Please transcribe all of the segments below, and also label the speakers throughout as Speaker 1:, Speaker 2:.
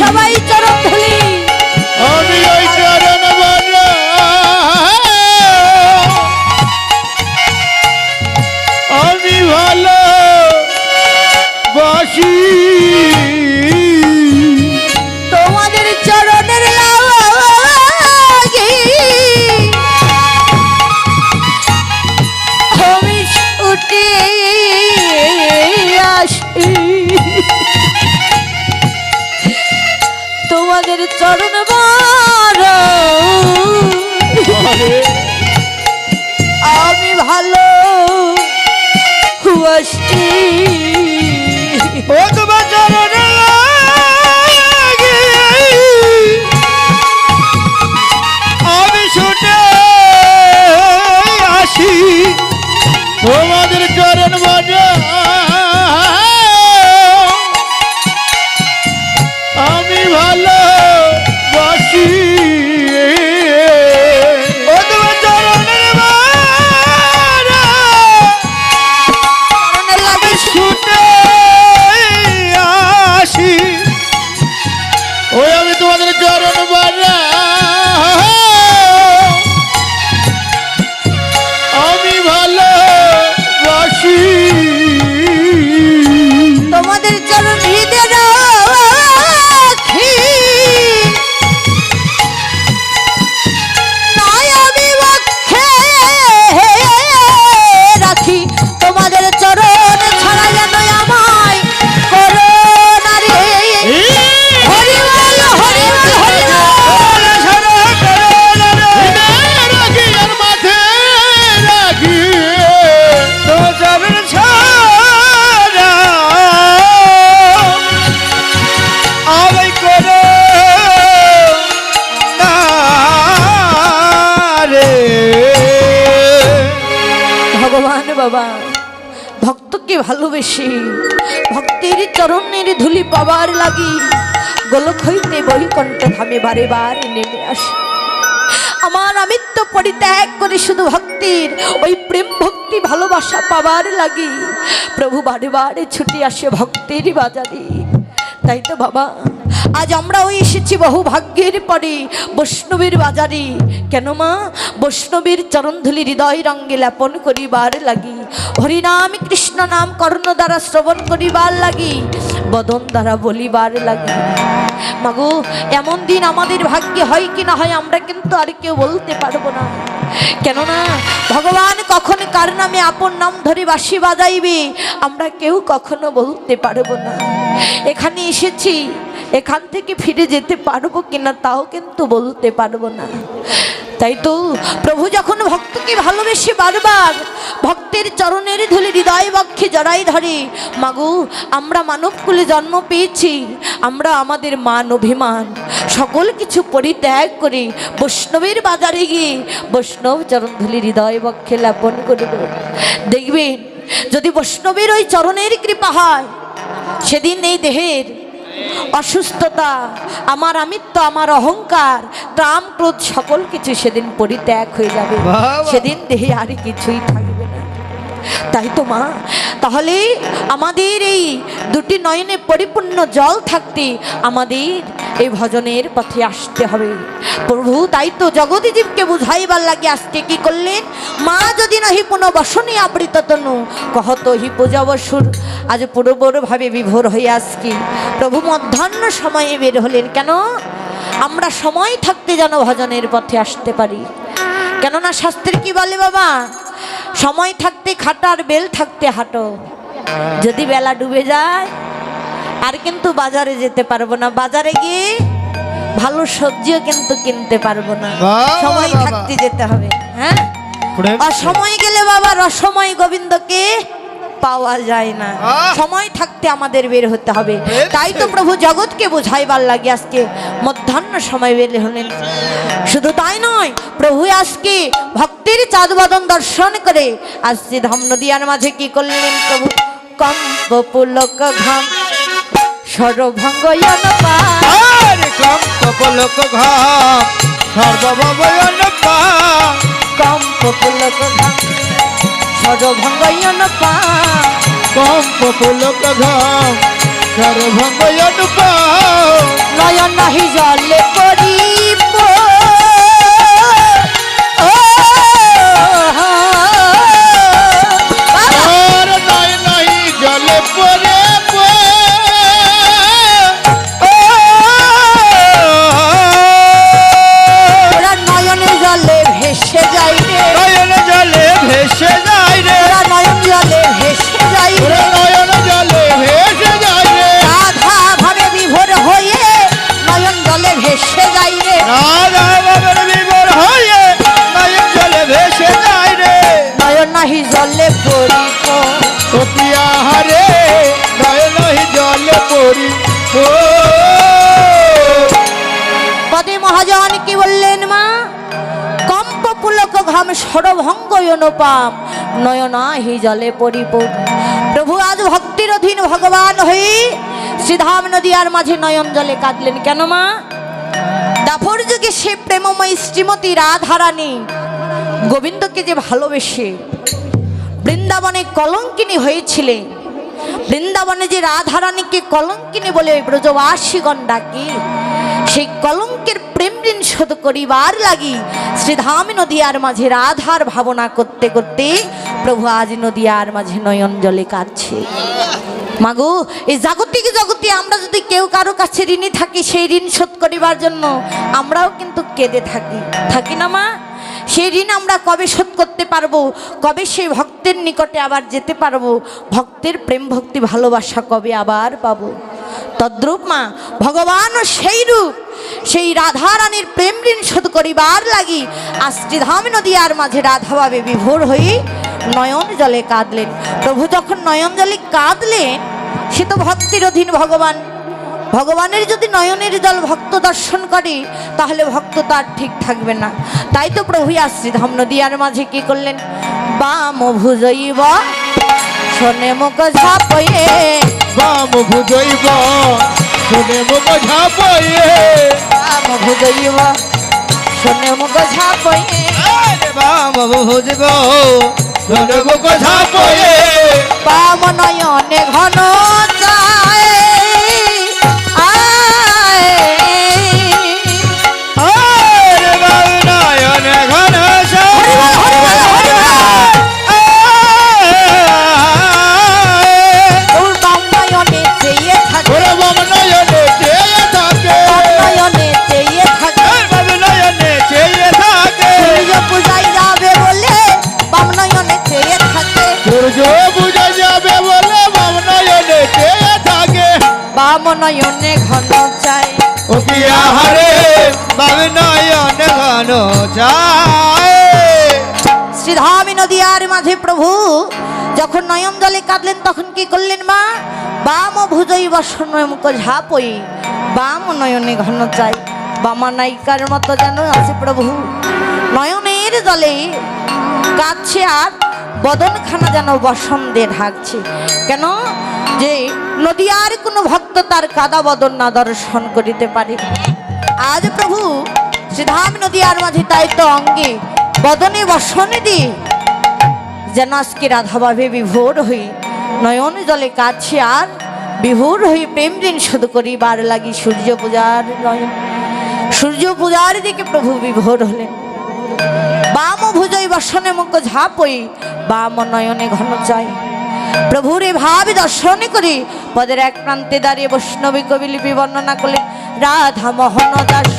Speaker 1: সবাই চরণ ধুলি।
Speaker 2: আমি ওই চরণ বাজা আমি ভালো বাসি
Speaker 1: তোমাদের চরণের লাগি আমি ছুটে আসি। তোমাদের চরণ আমি ভালো বাসি।
Speaker 2: ও তোমার চরণ লাগি আমি ছুটে আসি তোমাদের চরণ বাজা আমি ভালো বাসি। ও তোমার চরণের বাজা
Speaker 1: চরণের লাগি
Speaker 2: ছুটে আসি ওই আমি তোমাদের চরণ বাজা আমি ভালো বাসি।
Speaker 1: তোমাদের চরণ হৃদয়ে রাখি নাই আমি বক্ষে রাখি। তোমাদের চরণ ছাড়া যেন আমায় করো না রে। হরি বল হরি বল হরি বল।
Speaker 2: রাখি আর মাথে রাখি তো চরণ ছাড়া আমি করো না রে।
Speaker 1: ভগবান বাবা ভক্তকে ভালোবেসে ভক্তের চরণের ধুলি পাবার লাগি গোলক হইতে বৈকুণ্ঠ ধামে বারে বার নেমে আসে। আমার আমিত্ব পরিত্যাগ করে শুধু ভক্তির ওই প্রেম ভক্তি ভালোবাসা পাবার লাগি প্রভু বারে বারে ছুটে আসে ভক্তের বাজারে। তাই তো বাবা আজ আমরাও এসেছি বহু ভাগ্যের পরে বৈষ্ণবের বাজারে। কেন মা? বৈষ্ণবের চরণধুলি হৃদয় রঙ্গে লেপন করিবার লাগি, হরিনাম কৃষ্ণ নাম কর্ণ দ্বারা শ্রবণ করিবার লাগি, বদন দ্বারা বলিবার লাগি। মাগো এমন দিন আমাদের ভাগ্যে হয় কি না হয় আমরা কিন্তু আর কেউ বলতে পারবো না। কেননা ভগবান কখন কার নামে আপন নাম ধরে বাঁশি বাজাইবে আমরা কেউ কখনো বলতে পারবো না। এখানে এসেছি, এখান থেকে ফিরে যেতে পারবো কিনা তাও কিন্তু বলতে পারবো না। তাই তো প্রভু যখন ভক্তকে ভালোবেসে বারবার ভক্তের চরণের ধুলি হৃদয় বক্ষে জড়াই ধরে, মাগো আমরা মানবকুলে জন্ম পেয়েছি, আমরা আমাদের মান অভিমান সকল কিছু পরিত্যাগ করে বৈষ্ণবের বাজারে গিয়ে বৈষ্ণব চরণধুলি হৃদয় বক্ষে লেপন করব। দেখবেন যদি বৈষ্ণবের ওই চরণের কৃপা হয় সেদিন এই দেহের অসুস্থতা, আমার আমিত্ব, আমার অহংকার, কাম ক্রোধ সকল কিছু সেদিন পরিত্যাগ হয়ে যাবে। সেদিন দেহে আর কিছুই থাকবে না। তাই তো মা, তাহলে আমাদের এই দুটি নয়নে পরিপূর্ণ জল থাকতে আমাদের এই ভজনের পথে আসতে হবে প্রভু। তাই তো জগদীজীবকে বুঝাইবার লাগে আজকে কি করলেন, মা যদি নহি পুনঃবসনে আবৃত তনু কহত হি পূজাবসুর। আজ পুরোপুরভাবে বিভোর হয়ে আজকে প্রভু মধ্যাহ্ন সময়ে বের হলেন। কেন? আমরা সময় থাকতে যেন ভজনের পথে আসতে পারি। কেননা শাস্ত্রে কি বলে বাবা, সময় থাকতে খাটো আর বেল থাকতে হাঁটো। যদি বেলা ডুবে যায় আর কিন্তু বাজারে যেতে পারবো না, বাজারে গিয়ে ভালো সবজিও কিন্তু কিনতে পারবো না। সময় থাকতে যেতে হবে। হ্যাঁ, আর সময় গেলে বাবা রসময় গোবিন্দকে পাওয়া যায় না। সময় থাকতে আমাদের বের হতে হবে। তাই তো প্রভু জগৎকে বোঝাইবার লাগে আজকে মধ্যাহ্ন সময় বের হলেন। শুধু তাই নয়, প্রভু আজকে ভক্তির চাঁদ বদন দর্শন করে আজকে ধাম নদিয়ার মাঝে কি করলেন প্রভু, কম্প পুলক ঘাম সর্বভঙ্গ
Speaker 2: কম্প পুলক ঘাম সর্বভঙ্গ
Speaker 1: কম্প পুলক ঘাম সর্বভঙ্গ
Speaker 2: কম্প পুলক ঘাম সর্বঙ্গ অনুপম
Speaker 1: নয়ন নাহি জলে পরিব
Speaker 2: আর নয় নাই জলে পড়ে
Speaker 1: ওরা নয়নে জলে ভেসে যাই রে
Speaker 2: নয়ন জলে ভেসে যায় রে
Speaker 1: ওরা নয়ন জলে ভেসে যাই রে
Speaker 2: নয়ন জলে ভেসে যায় রে
Speaker 1: রাধা ভাবে বিভোর হয়ে নয়ন জলে ভেসে যাই রে
Speaker 2: রাধা বাবার বিবর হয়ে নয়ন জলে ভেসে যায় রে
Speaker 1: নয়ন নাহি জলে পরিব
Speaker 2: অপিয়া হারে নয়ন নাই জলে পড়ি
Speaker 1: পদে মহাজন কি বললেন মা কম্প পুলক ঘাম সরভঙ্গ অনুপাম নয়নাহি জলে পরিব প্রভু আজ ভক্তির অধীন ভগবান হয়ে শ্রীধাম নদীয়ার মাঝে নয়ন জলে কাঁদলেন কেন মা দাপর যুগে সে প্রেমময় শ্রীমতী রাধারানী গোবিন্দকে যে ভালোবেসে বৃন্দাবনে কলঙ্কিনী হয়েছিলেন বৃন্দাবনে যে রাধারানীকে কলঙ্কিনী বলে ব্রজবাসীগণ ডাকে সেই কলঙ্কের প্রেম ঋণ শোধ করিবার লাগি শ্রীধাম নদীয়ার মাঝে রাধার ভাবনা করতে করতে প্রভু আজ নদীয়ার মাঝে নয়ন জলে কাঁদছে মাগো এই জাগতিক জগতে আমরা যদি কেউ কারো কাছে ঋণী থাকি সেই ঋণ শোধ করিবার জন্য আমরাও কিন্তু কেঁদে থাকি না মা সেই ঋণ আমরা কবে শোধ করতে পারবো কবে সেই ভক্তের নিকটে আবার যেতে পারবো ভক্তের প্রেম ভক্তি ভালোবাসা কবে আবার পাবো তদ্রূপ মা ভগবানও সেই রূপ সেই রাধারানীর প্রেম ঋণ শোধ করিবার লাগি আজ শ্রীধাম নদীয়ার মাঝে রাধাভাবে বিভোর হয়ে নয়ন জলে কাঁদলেন প্রভু যখন নয়ন জলে কাঁদলেন সে তো ভক্তির অধীন ভগবান ভগবানের যদি নয়নের জল ভক্ত দর্শন করে তাহলে ভক্ত তার ঠিক থাকবে না তাই তো প্রভু আজ শ্রীধাম নদীয়ার মাঝে কি করলেন বাম ভুজইব শোনে মুখ ঝাপয়ে
Speaker 2: বাম ভুজইব শুনে মুখ ঝাপয়ে
Speaker 1: বাম ভুজইব শোনে মুখ ঝাপয়ে
Speaker 2: বাম ভুজব শুনে মুখ ঝাপয়ে
Speaker 1: বাম নয়নে ঘন চায়
Speaker 2: আরে বাম নয়নে ঘন
Speaker 1: বাম নয়নে চেয়ে থাকে
Speaker 2: ওরে বাম নয়নে চেয়ে থাকে
Speaker 1: বাম নয়নে চেয়ে থাকে
Speaker 2: বাম নয়নে চেয়ে থাকে
Speaker 1: সূর্য পূজায় যাবে বলে বাম নয়নে চেয়ে থাকে
Speaker 2: সূর্য বুঝে যাবে বলে বাম নয়নে চেয়ে থাকে
Speaker 1: বাম নয়নে ঘন চায়
Speaker 2: ও পিয়া হারে বাম নয়নে ঘন যায়
Speaker 1: শ্রীধাম নদীয়ার মাঝে প্রভু যখন নয়ন জলে কাঁদলেন তখন কি করলেন মা বাম ভুজই বসন মুখ ঝাপই বাম নয়নে ঘন চাই বামা নায়িকার মতো যেন আছে প্রভু নয়নের জলে কাঁদছে আর বদনখানা যেন বসন্তে ঢাকছে কেন যে নদীয়ার কোনো ভক্ত তার কাদা বদন না দর্শন করিতে পারে আজ প্রভু শ্রীধাম নদীয়ার মাঝে তাই তো অঙ্গে বদনে বসনে দিয়ে যেন আজকে রাধাভাবে বিভোর হই নয়ন জলে কাছে আর বিভোর হয়ে প্রেম ঋণ শোধ করিবার লাগি সূর্য পূজার নয়ন সূর্য পূজার দিকে প্রভু বিভোর হলেন বাম ভুজই বসনে মুখ ঝাপই বাম নয়নে ঘন চাই প্রভুর এ ভাবে দর্শন করে পদের এক প্রান্তে দাঁড়িয়ে বৈষ্ণবী কবি লিপি বর্ণনা করলেন রাধা মোহন দাস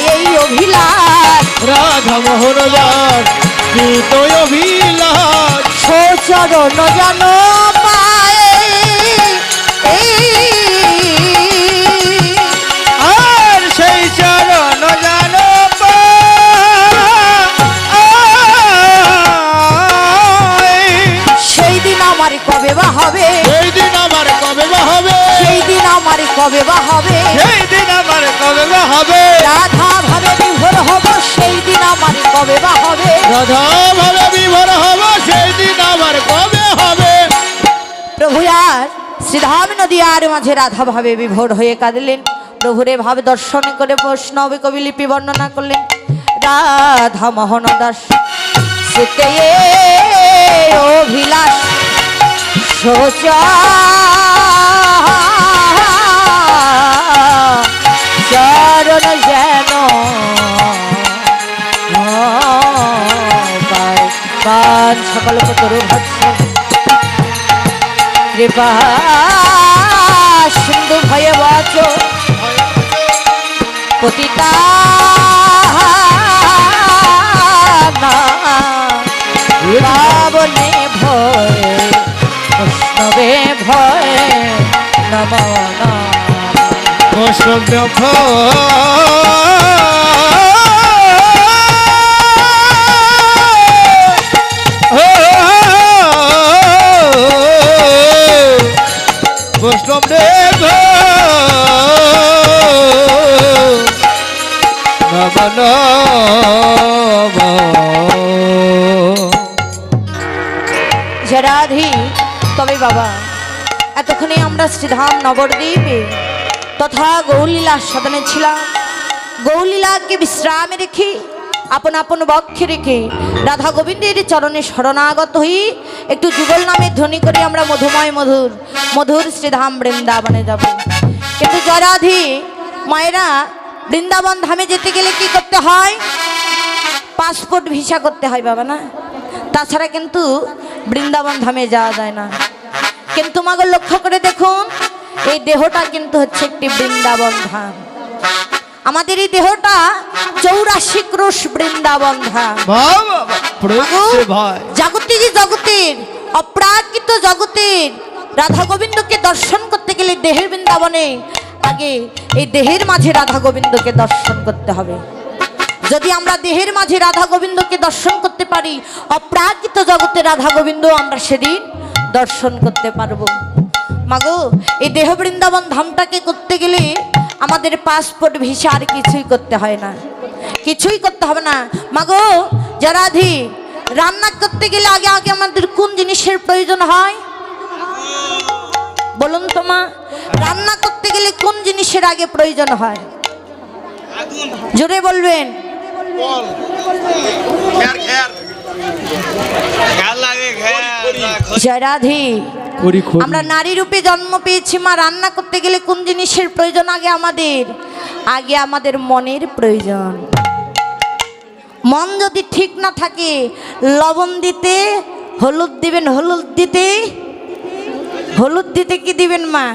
Speaker 1: এই অভিলাষ
Speaker 2: রাধা মোহন দাস তুই অভিলাষ
Speaker 1: সচরণ যেন পায়
Speaker 2: আর সেই চরণ জান
Speaker 1: সেই দিন আমার কবে বা হবে
Speaker 2: সেই দিন আমার কবে বা হবে
Speaker 1: সেই দিন আমার কবে বা হবে
Speaker 2: সেই দিন আমার কবে বা হবে
Speaker 1: রাধা ভাবে বিভোর হব সেই দিন আমার কবে বা হবে
Speaker 2: রাধা ভাবে বিভোর হব সেই দিন আমার কবে হবে
Speaker 1: প্রভু আর শ্রীধাম নদীয়ার মাঝে রাধা ভাবে বিভোর হয়ে কাঁদলেন প্রভুরে ভাবে দর্শন করে বৈষ্ণব কবি লিপি বর্ণনা করলেন রাধা মোহন দাস সেতে অভিলাষ সোচা জীবন যেন পান সকল কতর ভৎস কৃপা সিন্ধু ভয়ে বাচ পতিতা পাবনে ভয় বৈষ্ণবে ভয় নম
Speaker 2: বৈষ্ণব বৈষ্ণব দেব
Speaker 1: জরাধি তবে বাবা এতক্ষণে আমরা শ্রীধাম নবদ্বীপে তথা গৌলীলা সদনে ছিলাম। গৌলীলাকে বিশ্রামে রেখে আপন আপন বক্ষে রেখে রাধা গোবিন্দের চরণে শরণাগত হই একটু যুগল নামে ধ্বনি করে আমরা মধুময় মধুর মধুর শ্রীধাম বৃন্দাবনে যাব। কিন্তু জরাধি মায়েরা বৃন্দাবন ধামে যেতে গেলে কি করতে হয়? পাসপোর্ট ভিসা করতে হয় বাবা, না? তাছাড়া কিন্তু বৃন্দাবন ধামে যাওয়া যায় না। কিন্তু মাগো লক্ষ্য করে দেখুন, এই দেহটা কিন্তু হচ্ছে একটি বৃন্দাবন ধাম। আমাদের এই দেহটা 84 ক্রোশ বৃন্দাবন ধাম। জাগতিক জগতের অপ্রাকৃত জগতের রাধা গোবিন্দকে দর্শন করতে গেলে দেহের বৃন্দাবনে আগে এই দেহের মাঝে রাধা গোবিন্দকে দর্শন করতে হবে। যদি আমরা দেহের মাঝে রাধা গোবিন্দকে দর্শন করতে পারি, অপ্রাকৃত জগতে রাধা গোবিন্দ আমরা সেদিন দর্শন করতে পারবো। মাগো এই দেহ বৃন্দাবন ধামটাকে করতে গেলে আমাদের পাসপোর্ট ভিসা আর কিছুই করতে হয় না, কিছুই করতে হবে না। মাগো জরাধি রান্না করতে গেলে আগে আগে আমাদের কোন জিনিসের প্রয়োজন হয় বলুন তো মা? রান্না করতে গেলে কোন জিনিসের আগে প্রয়োজন হয়? জোরে বলবেন। জয়রাধি আমরা নারী রূপে জন্ম পেয়েছি মা, রান্না করতে গেলে কোন জিনিসের প্রয়োজন আগে আমাদের? আগে আমাদের মনের প্রয়োজন। মন যদি ঠিক না থাকে, লবণ দিতে হলুদ দিবেন, হলুদ দিতে কি দিবেন মা?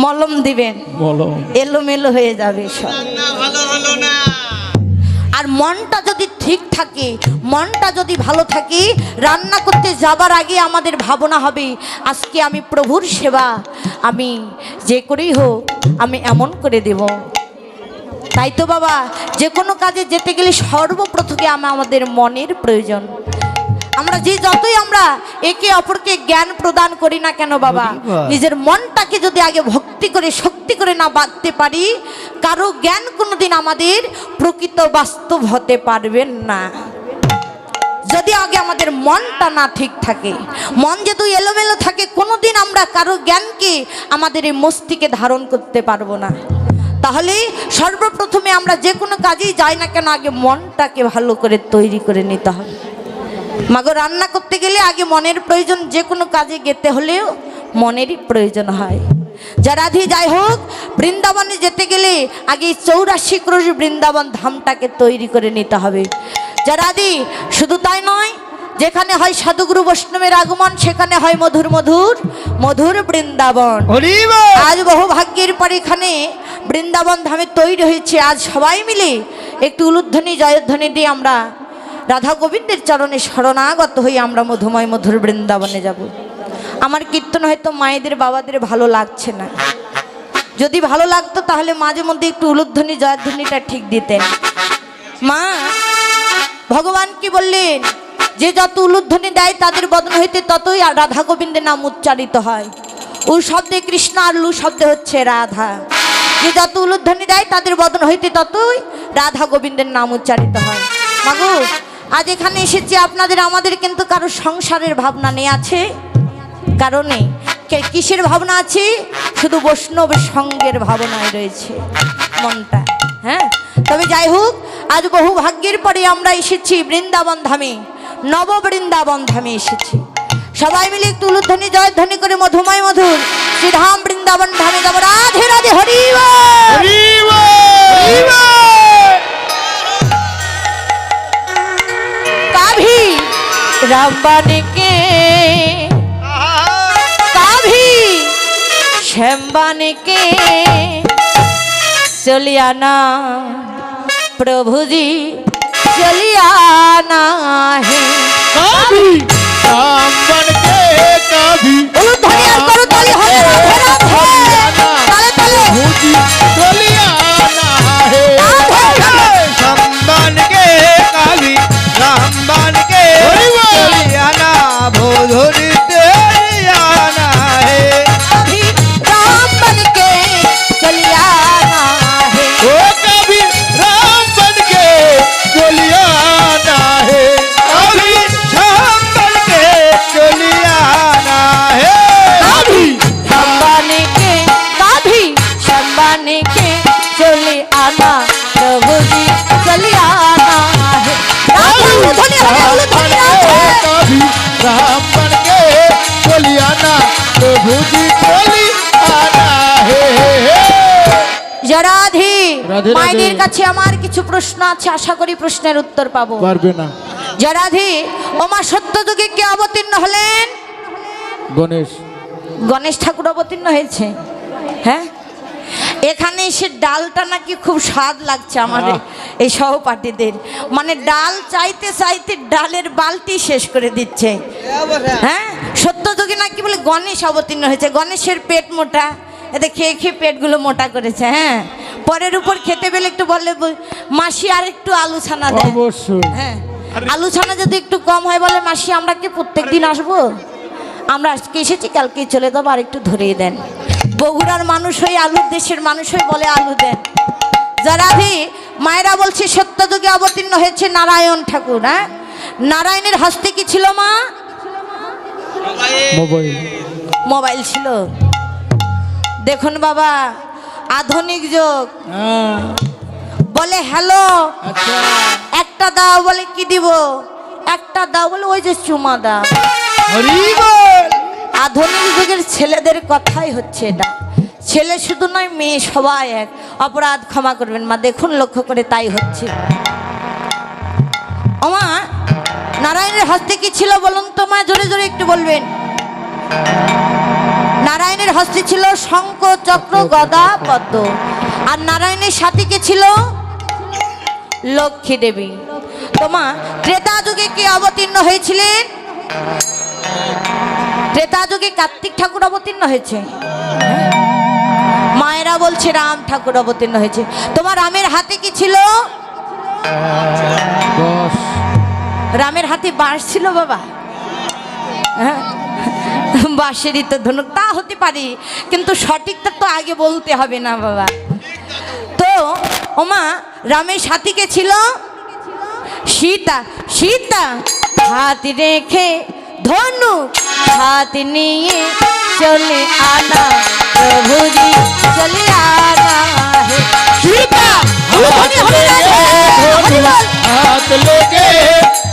Speaker 1: মলম দিবেন, এলোমেলো হয়ে যাবে সব। আর মনটা যদি ঠিক থাকে, মনটা যদি ভালো থাকে, রান্না করতে যাবার আগে আমাদের ভাবনা হবে আজকে আমি প্রভুর সেবা আমি যে করেই হোক আমি এমন করে দেব। তাই তো বাবা যে কোনো কাজে যেতে গেলে সর্বপ্রথমে আমাদের মনের প্রয়োজন। আমরা যে যতই আমরা একে অপরকে জ্ঞান প্রদান করি না কেন বাবা, নিজের মনটাকে যদি আগে ভক্তি করে শক্তি করে না বাঁধতে পারি, কারো জ্ঞান কোনোদিন আমাদের প্রকৃত বাস্তব হতে পারবেন না। যদি আগে আমাদের মনটা না ঠিক থাকে, মন যেহেতু এলোমেলো থাকে, কোনোদিন আমরা কারো জ্ঞানকে আমাদের এই মস্তিষ্কে ধারণ করতে পারবো না। তাহলে সর্বপ্রথমে আমরা যে কোনো কাজেই যাই না কেন আগে মনটাকে ভালো করে তৈরি করে নিতে হবে। মাগো রান্না করতে গেলে আগে মনের প্রয়োজন, যে কোনো কাজে যেতে হলেও মনেরই প্রয়োজন হয়। জরাধি যাই হোক, বৃন্দাবনে যেতে গেলে আগে 84 ক্রোশ বৃন্দাবন ধামটাকে তৈরি করে নিতে হবে। জরাধি শুধু তাই নয়, যেখানে হয় সাধুগুরু বৈষ্ণবের আগমন সেখানে হয় মধুর মধুর মধুর বৃন্দাবন। আজ বহু ভাগ্যের পর এখানে বৃন্দাবন ধামে তৈরি হয়েছে। আজ সবাই মিলে একটু উলুধ্বনি জয়ধ্বনি দিয়ে আমরা রাধা গোবিন্দের চরণে শরণাগত হয়ে আমরা মধুময় মধুর বৃন্দাবনে যাব। আমার কীর্তন হয়তো মায়েদের বাবাদের ভালো লাগছে না, যদি ভালো লাগতো তাহলে মাঝে মধ্যে একটু উলুধ্বনি জয়ধ্বনিটা ঠিক দিতেন। মা ভগবান কি বললেন? যে যত উলুধ্বনি দেয় তাদের বদন হইতে ততই রাধা গোবিন্দের নাম উচ্চারিত হয়। উ শব্দে কৃষ্ণ আর লু শব্দে হচ্ছে রাধা। যে যত উলুধ্বনি দেয় তাদের বদন হইতে ততই রাধা গোবিন্দের নাম উচ্চারিত হয়। মাগো আজ এখানে এসেছি আপনাদের আমাদের কিন্তু কারো সংসারের ভাবনা নেই, আছে কারণে কিসের ভাবনা আছে? শুধু বৈষ্ণব সঙ্গের ভাবনায় রয়েছে মনটা। হ্যাঁ, তবে যাই হোক, আজ বহু ভাগ্যের পরে আমরা এসেছি বৃন্দাবন ধামে, নব বৃন্দাবন ধামে এসেছি। সবাই মিলে একটু উলুধ্বনি জয়ধ্বনি করে মধুময় মধুর শ্রীধাম বৃন্দাবন ধামে যাব। রাধে রাধে, হরি বল। কাভি রামবান কে কাভি শ্যামবান কে চলিয়ানা প্রভুজি চলিয়ানা হে
Speaker 2: कभी राम बन के कभी
Speaker 1: বলো ধনিয়ার করো তালি হরে রাধে রাধে তালে তালে
Speaker 2: भूजी चलियाना है राम बन के कभी राम बन के चलियाना भोजोरी तेरियाना है
Speaker 1: अभी राम बन के चलियाना है
Speaker 2: ओ कभी राम बन के चलियाना है कभी श्याम बन के चलियाना है
Speaker 1: कभी शंबाने के कभी शंबाने के चले आना प्रभु जी चले आना है राम धन्य है धन्य है
Speaker 2: कभी राम बन के चलियाना प्रभु जी चलियाना है
Speaker 1: জরাধি
Speaker 2: রাধে রাধে।
Speaker 1: মায়ের কাছে আমার কিছু প্রশ্ন আছে আশা করি প্রশ্নের উত্তর পাবো
Speaker 2: পারবে না
Speaker 1: জরাধি ওমা সত্যযুগে কে অবতীর্ণ হলেন
Speaker 2: গণেশ
Speaker 1: গণেশ ঠাকুর অবতীর্ণ হয়েছে হ্যাঁ এখানে এসে ডালটা নাকি খুব স্বাদ লাগছে আমাদের এই সহপাঠীদের মানে ডাল চাইতে চাইতে ডালের বালতি শেষ করে দিচ্ছে হ্যাঁ সত্যযুগে নাকি বলে গণেশ অবতীর্ণ হয়েছে গণেশের পেট মোটা এতে খেয়ে খেয়ে পেটগুলো মোটা করেছে হ্যাঁ পরের উপর খেতে পেলে একটু বললে মাসি আর একটু আলু ছানা দেয়
Speaker 2: অবশ্যই
Speaker 1: হ্যাঁ আলু ছানা যদি একটু কম হয় বলে মাসি আমরা কি প্রত্যেক দিন আসবো আমরা আজকে এসেছি কালকে চলে যাবো আর একটু ধরিয়ে দেন বগুড়ার মানুষ হয়ে আলুর দেশের মানুষ হয়ে বলে আলু দেন যারাধি মায়েরা বলছে সত্যযুগে অবতীর্ণ হয়েছে নারায়ণ ঠাকুর হ্যাঁ নারায়ণের হস্তে কি ছিল মা
Speaker 2: মোবাইল
Speaker 1: মোবাইল ছিল দেখুন বাবা আধুনিক যুগ বলে হ্যালো
Speaker 2: আচ্ছা
Speaker 1: একটা দাও বলে কি দিব একটা দাও বলে ওই যে চুমা দাও
Speaker 2: হরি বল
Speaker 1: আধুনিক যুগের ছেলেদের কথাই হচ্ছে এটা ছেলে শুধু নয় মেয়ে সবাই এক অপরাধ ক্ষমা করবেন মা দেখুন লক্ষ্য করে তাই হচ্ছে ওমা নারায়ণের হস্তে কি ছিল বলুন তো মা জোরে জোরে একটু বলবেন নারায়ণের হস্তে ছিল শঙ্খ চক্র গদা পদ্ম আর নারায়ণের সাথে কে ছিল লক্ষ্মী দেবী তোমা ত্রেতা যুগে কে অবতীর্ণ হয়েছিলেন ত্রেতা যুগে কার্তিক ঠাকুর অবতীর্ণ হয়েছে মায়েরা বলছে রাম ঠাকুর অবতীর্ণ হয়েছে তোমার রামের হাতে কি ছিল
Speaker 2: দশ
Speaker 1: রামের হাতে বাঁশ ছিল বাবা হ্যাঁ বাঁশেরই তো ধনুক তা হতে পারে কিন্তু সঠিকটা তো আগে বলতে হবে না বাবা তো ওমা রামের সাথীকে ছিল সীতা সীতা হাত রেখে ধনু হাত নিয়ে চলে আনা প্রভুজি চলে আনা হে সীতা
Speaker 2: हाथ लेके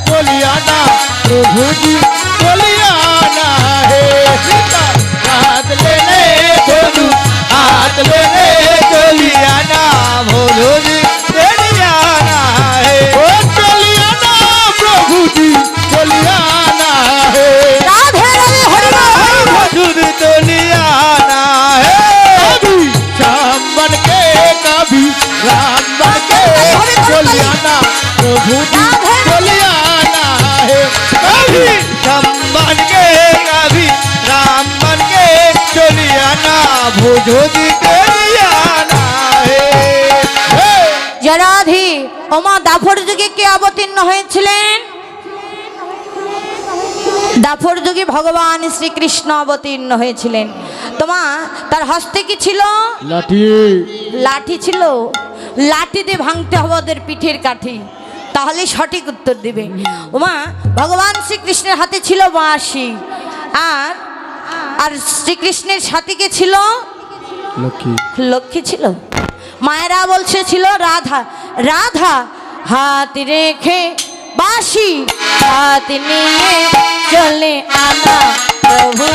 Speaker 2: चलियाना प्रभु जी चलियाना है सीता हाथ लेने दोनों हाथ लेने चलियाना भोलो जी चलियाना है ओ चलियाना प्रभु जी चलियाना है
Speaker 1: राधे राधे हरि बोल
Speaker 2: भोजू चलियाना है कभी श्याम बन के कभी राम बन के चलियाना प्रभु जी चलियाना है कभी श्याम बन के कभी राम बन के चलियाना भोजो जी चलियाना है
Speaker 1: জরাধি ওমা দাফর যুগে কে অবতীর্ণ হয়েছিলেন দাফর যুগে ভগবান শ্রীকৃষ্ণ অবতীর্ণ হয়েছিলেন তোমা তার হস্তে কি ছিল
Speaker 2: লাঠি
Speaker 1: লাঠি ছিল লাঠি দিয়ে ভাঙতে হবে ওদের পিঠের কাঠি তাহলে সঠিক উত্তর দিবে ওমা ভগবান শ্রীকৃষ্ণের হাতে ছিল বাঁশি আর আর শ্রীকৃষ্ণের সাথে কে ছিল
Speaker 2: লক্ষ্মী
Speaker 1: লক্ষ্মী ছিল মায়েরা বলছে ছিল রাধা রাধা হাত রেখে বাঁশি হাত নিয়ে চলে আনা প্রভু